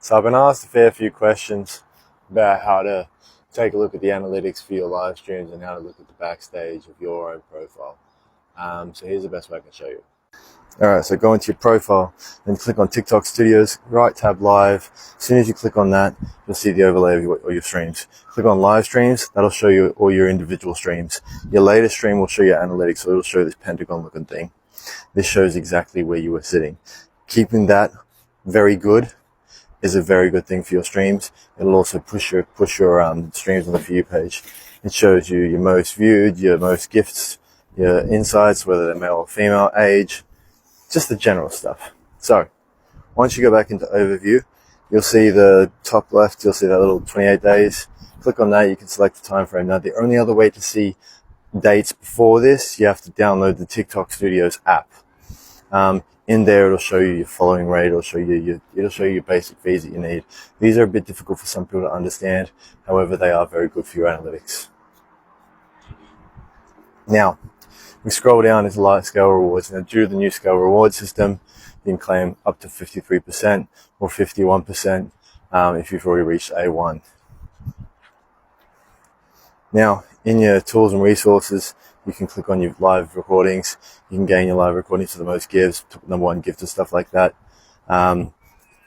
So I've been asked a fair few questions about how to take a look at the analytics for your live streams and how to look at the backstage of your own profile. So here's the best way I can show you. Alright, so go into your profile, then click on TikTok Studios, right tab live. As soon as you click on that, you'll see the overlay of your streams. Click on live streams, that'll show you all your individual streams. Your latest stream will show you analytics, so it'll show this pentagon looking thing. This shows exactly where you were sitting. Keeping that very good is a very good thing for your streams. It'll also push your streams on the For You page. It shows you your most viewed, your most gifts, your insights, whether they're male or female, age, just the general stuff. So once you go back into overview, you'll see the top left, you'll see that little 28 days. Click on that, you can select the time frame. Now the only other way to see dates before this, you have to download the TikTok Studios app. In there, it'll show you your following rate. It'll show you your basic feeds that you need. These are a bit difficult for some people to understand. However, they are very good for your analytics. Now, we scroll down into light scale rewards. Now, due to the new scale reward system, you can claim up to 53% or 51% if you've already reached A1. Now, in your tools and resources, you can click on your live recordings. You can gain your live recordings to the most gives, number one gift and stuff like that.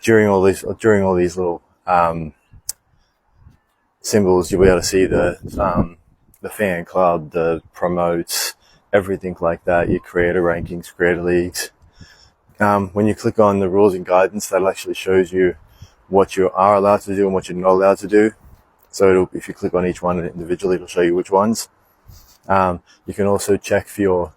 During all these little symbols, you'll be able to see the fan club, the promotes, everything like that. Your creator rankings, creator leagues. When you click on the rules and guidance, that actually shows you what you are allowed to do and what you're not allowed to do. So if you click on each one individually, it'll show you which ones. You can also check for your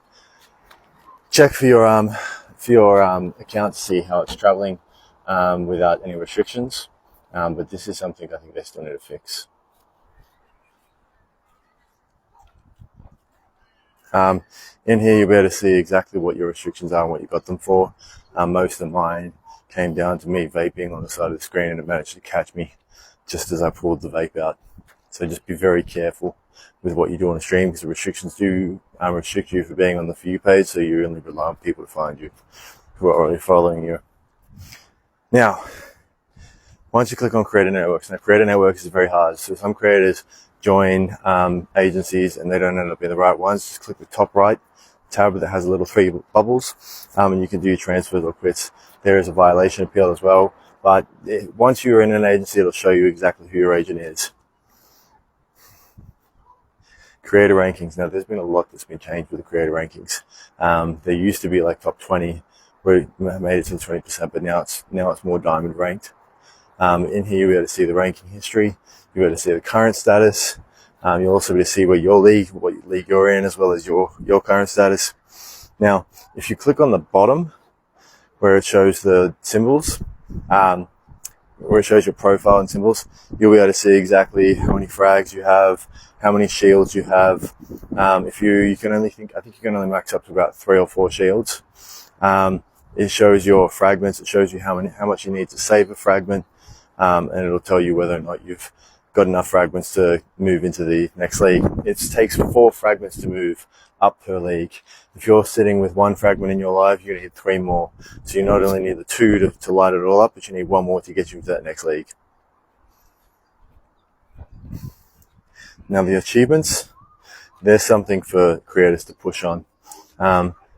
account to see how it's traveling without any restrictions. But this is something I think they still need to fix. In here, you'll be able to see exactly what your restrictions are and what you got them for. Most of mine came down to me vaping on the side of the screen, and it managed to catch me just as I pulled the vape out. So just be very careful with what you do on a stream, because the restrictions do restrict you for being on the For You page, so you only rely on people to find you who are already following you. Now, once you click on Creator Networks, now Creator Networks is very hard. So some creators join agencies and they don't end up being the right ones. Just click the top right tab that has a little three bubbles, and you can do transfers or quits. There is a violation appeal as well, but once you're in an agency, it'll show you exactly who your agent is. Creator rankings. Now, there's been a lot that's been changed with the creator rankings. There used to be like top 20, where it made it to the 20%, but now it's more diamond ranked. In here, you'll be able to see the ranking history. You'll be able to see the current status. You'll also be able to see what league you're in, as well as your current status. Now, if you click on the bottom, where it shows the symbols, where it shows your profile and symbols, you'll be able to see exactly how many frags you have, how many shields you have. I think you can only max up to about 3 or 4 shields. It shows your fragments. It shows you how much you need to save a fragment, and it'll tell you whether or not you've got enough fragments to move into the next league. It takes 4 fragments to move up per league. If you're sitting with 1 fragment in your live, you're going to need 3 more. So you not only need the 2 to light it all up, but you need 1 more to get you into that next league. Now the achievements, there's something for creators to push on.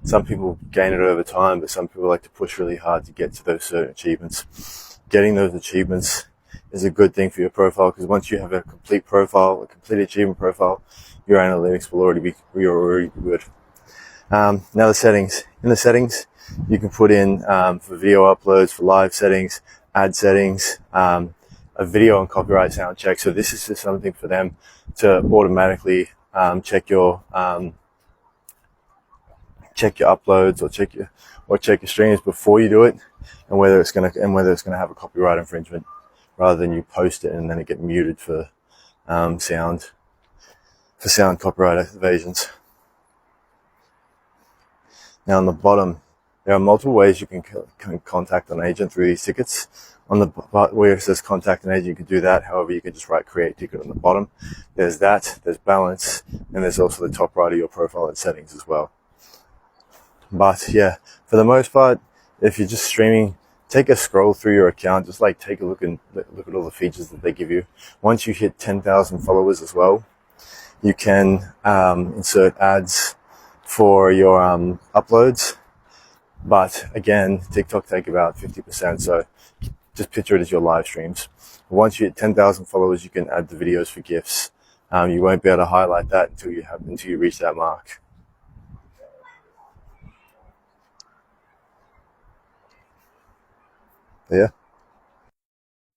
Some people gain it over time, but some people like to push really hard to get to those certain achievements. Getting those achievements is a good thing for your profile, because once you have a complete profile, a complete achievement profile, your analytics will already be good. Now the settings. In the settings, you can put in for video uploads, for live settings, ad settings, a video and copyright sound check. So this is just something for them to automatically check your uploads or check your streams before you do it, and whether it's gonna have a copyright infringement, rather than you post it and then it get muted for sound copyright evasions. Now on the bottom, there are multiple ways you can contact an agent through these tickets. On the where it says contact an agent, you can do that. However, you can just write create ticket on the bottom. There's that, there's balance, and there's also the top right of your profile and settings as well. But yeah, for the most part, if you're just streaming take a scroll through your account, just like take a look and look at all the features that they give you. Once you hit 10,000 followers as well, you can insert ads for your uploads. But again, TikTok take about 50%, so just picture it as your live streams. Once you hit 10,000 followers, you can add the videos for GIFs. You won't be able to highlight that until you reach that mark. Yeah.